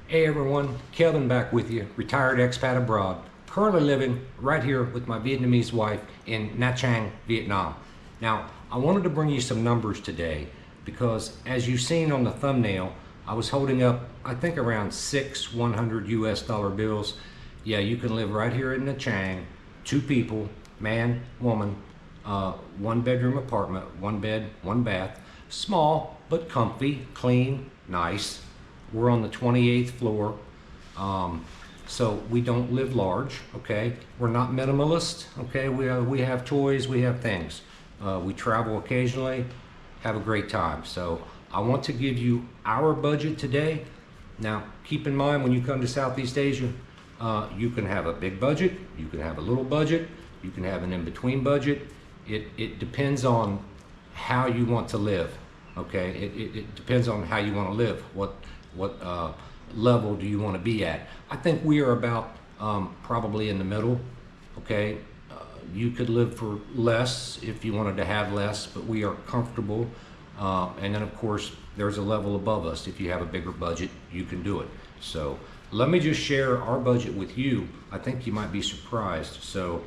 Hey everyone, Kelvin back with you, retired expat abroad, currently living right here with my Vietnamese wife in Nha Trang, Vietnam. Now, I wanted to bring you some numbers today because as you've seen on the thumbnail, I was holding up, I think around 6 100 US dollar bills. Yeah, you can live right here in Nha Trang, 2 people, man, woman, 1 bedroom apartment, 1 bed, 1 bath, small but comfy, clean, nice. We're on the 28th floor, so we don't live large, okay? We're not minimalist, okay? We have toys, we have things. We travel occasionally, have a great time. So I want to give you our budget today. Now, keep in mind when you come to Southeast Asia, you can have a big budget, you can have a little budget, you can have an in-between budget. It depends on how you want to live, okay? It depends on how you want to live. What level do you want to be at? I think we are about probably in the middle, okay? You could live for less if you wanted to have less, but we are comfortable. And then of course, there's a level above us. If you have a bigger budget, you can do it. So let me just share our budget with you. I think you might be surprised. So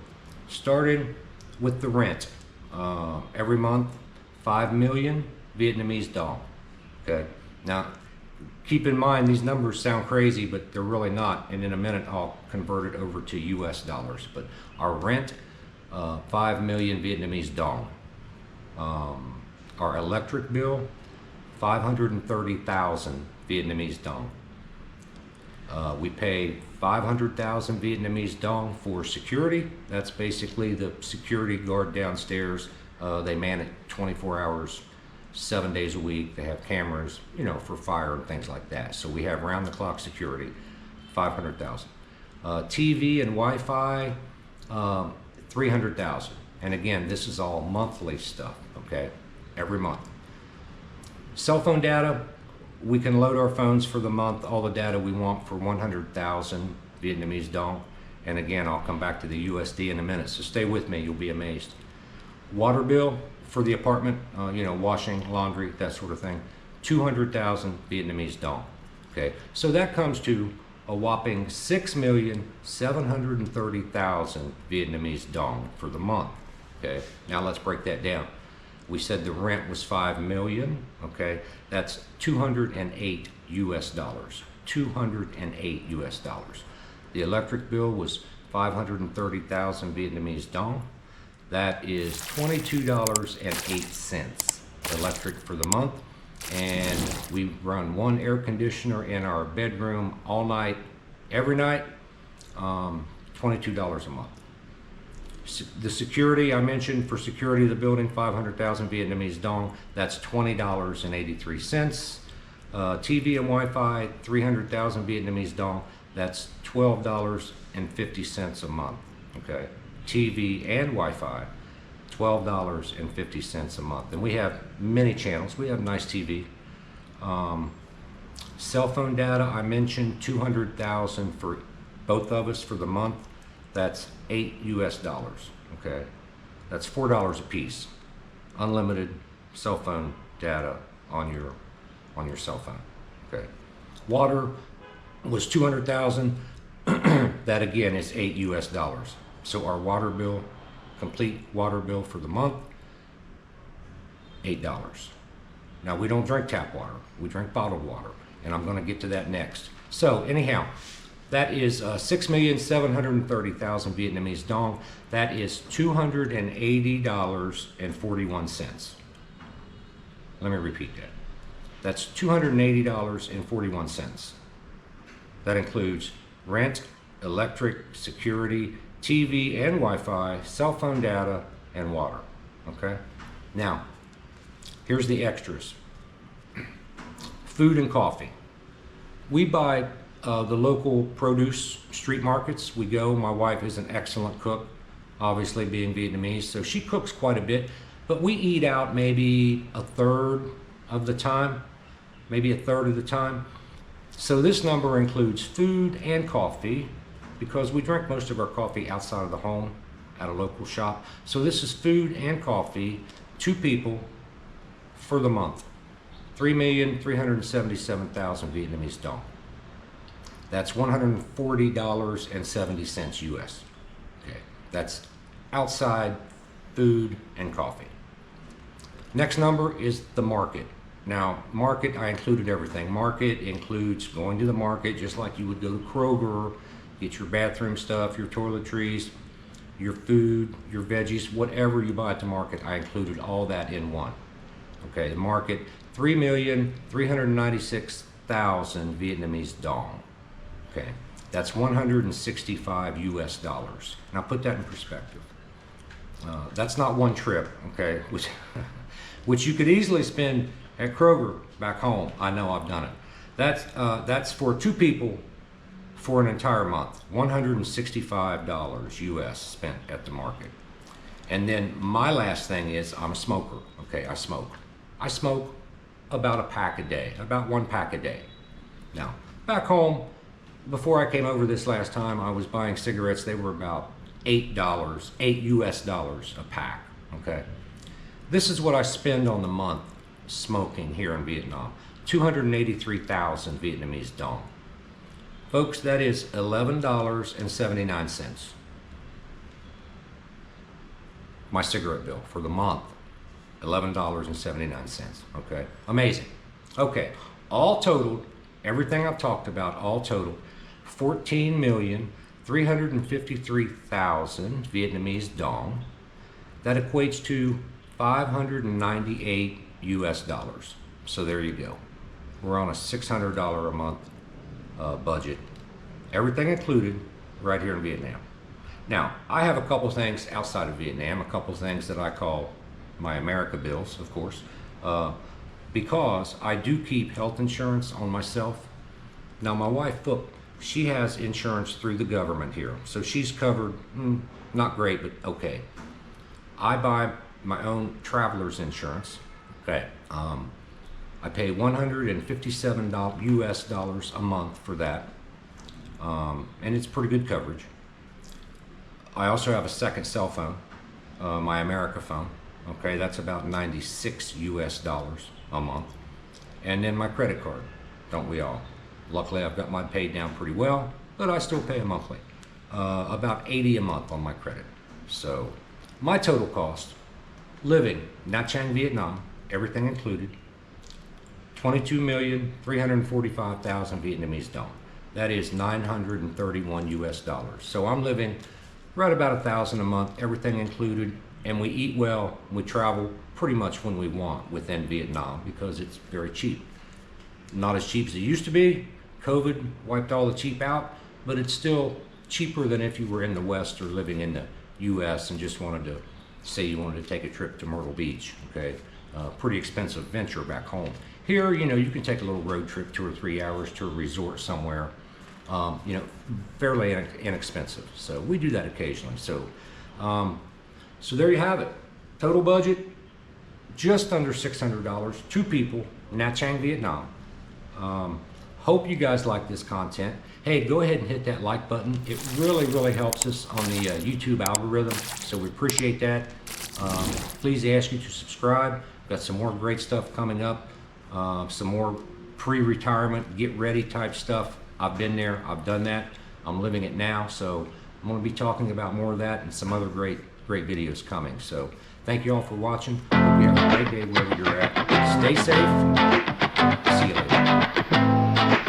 starting with the rent, every month, 5 million Vietnamese dong, okay? Now, keep in mind, these numbers sound crazy, but they're really not. And in a minute, I'll convert it over to US dollars. But our rent, 5 million Vietnamese dong. Our electric bill, 530,000 Vietnamese dong. We pay 500,000 Vietnamese dong for security. That's basically the security guard downstairs. They man it 24 hours. 7 days a week. They have cameras, you know, for fire and things like that. So we have round-the-clock security, 500,000. TV and Wi-Fi, 300,000. And again, this is all monthly stuff, okay? Every month. Cell phone data, we can load our phones for the month, all the data we want for 100,000 Vietnamese dong. And again, I'll come back to the USD in a minute, so stay with me, you'll be amazed. Water bill, for the apartment, you know, washing, laundry, that sort of thing, 200,000 Vietnamese dong. Okay, so that comes to a whopping 6,730,000 Vietnamese dong for the month. Okay, now let's break that down. We said the rent was 5 million. Okay, that's 208 US dollars. 208 US dollars. The electric bill was 530,000 Vietnamese dong. That is $22.08 electric for the month. And we run 1 air conditioner in our bedroom all night, every night, $22 a month. The security, I mentioned for security of the building, 500,000 Vietnamese dong, that's $20.83. TV and Wi-Fi, 300,000 Vietnamese dong, that's $12.50 a month, okay? TV and Wi-Fi, $12.50 a month. And we have many channels. We have nice TV. Cell phone data, I mentioned 200,000 for both of us for the month. That's 8 US dollars, okay? That's $4 a piece. Unlimited cell phone data on your cell phone, okay? Water was 200,000. That again is 8 US dollars. So our water bill, complete water bill for the month, $8. Now we don't drink tap water, we drink bottled water, and I'm gonna get to that next. So anyhow, that is 6,730,000 Vietnamese dong. That is $280.41. Let me repeat that. That's $280.41. That includes rent, electric, security, TV and Wi-Fi, cell phone data, and water, okay? Now, here's the extras. Food and coffee. We buy the local produce street markets. We go, my wife is an excellent cook, obviously being Vietnamese, so she cooks quite a bit, but we eat out maybe a third of the time, So this number includes food and coffee, because we drink most of our coffee outside of the home at a local shop. So this is food and coffee, 2 people for the month. 3,377,000 Vietnamese dong. That's $140.70 US. Okay, that's outside food and coffee. Next number is the market. Now, market, I included everything. Market includes going to the market just like you would go to Kroger, get your bathroom stuff, your toiletries, your food, your veggies, whatever you buy at the market. I included all that in one. Okay, the market, 3,396,000 Vietnamese dong. Okay, that's 165 US dollars. Now put that in perspective. That's not one trip, okay, which you could easily spend at Kroger back home. I know I've done it. That's for two people for an entire month. $165 US spent at the market. And then my last thing is I'm a smoker. Okay, I smoke. I smoke about a pack a day, about one pack a day. Now, back home, before I came over this last time, I was buying cigarettes. They were about $8 US dollars a pack. Okay, this is what I spend on the month smoking here in Vietnam. 283,000 Vietnamese dong. Folks, that is $11.79. My cigarette bill for the month, $11.79. Okay, amazing. Okay, all totaled, everything I've talked about, all totaled, 14,353,000 Vietnamese dong. That equates to 598 US dollars. So there you go. We're on a $600 a month budget. Everything included right here in Vietnam. Now, I have a couple things outside of Vietnam, a couple things that I call my America bills, of course, because I do keep health insurance on myself. Now, my wife, look, she has insurance through the government here, so she's covered, not great, but okay. I buy my own traveler's insurance. Okay, I pay $157 US dollars a month for that, and it's pretty good coverage. I also have a second cell phone, my America phone. Okay, that's about 96 US dollars a month, and then my credit card. Don't we all? Luckily, I've got mine paid down pretty well, but I still pay a monthly, about 80 a month on my credit. So my total cost, living Nha Trang, Vietnam, everything included, 22,345,000 Vietnamese dong. That is 931 US dollars. So I'm living right about 1,000 a month, everything included, and we eat well. We travel pretty much when we want within Vietnam because it's very cheap. Not as cheap as it used to be. COVID wiped all the cheap out, but it's still cheaper than if you were in the West or living in the US and just wanted to, say you wanted to take a trip to Myrtle Beach, okay? Pretty expensive venture back home. Here, you know, you can take a little road trip, 2 or 3 hours to a resort somewhere, you know, fairly inexpensive. So we do that occasionally. So, so there you have it. Total budget, just under $600, two people, Nha Trang, Vietnam. Hope you guys like this content. Hey, go ahead and hit that like button. It really, really helps us on the YouTube algorithm, so we appreciate that. Please ask you to subscribe. Got some more great stuff coming up, some more pre-retirement, get ready type stuff. I've been there, I've done that. I'm living it now, so I'm gonna be talking about more of that and some other great videos coming. So thank you all for watching. Hope you have a great day wherever you're at. Stay safe. See you later.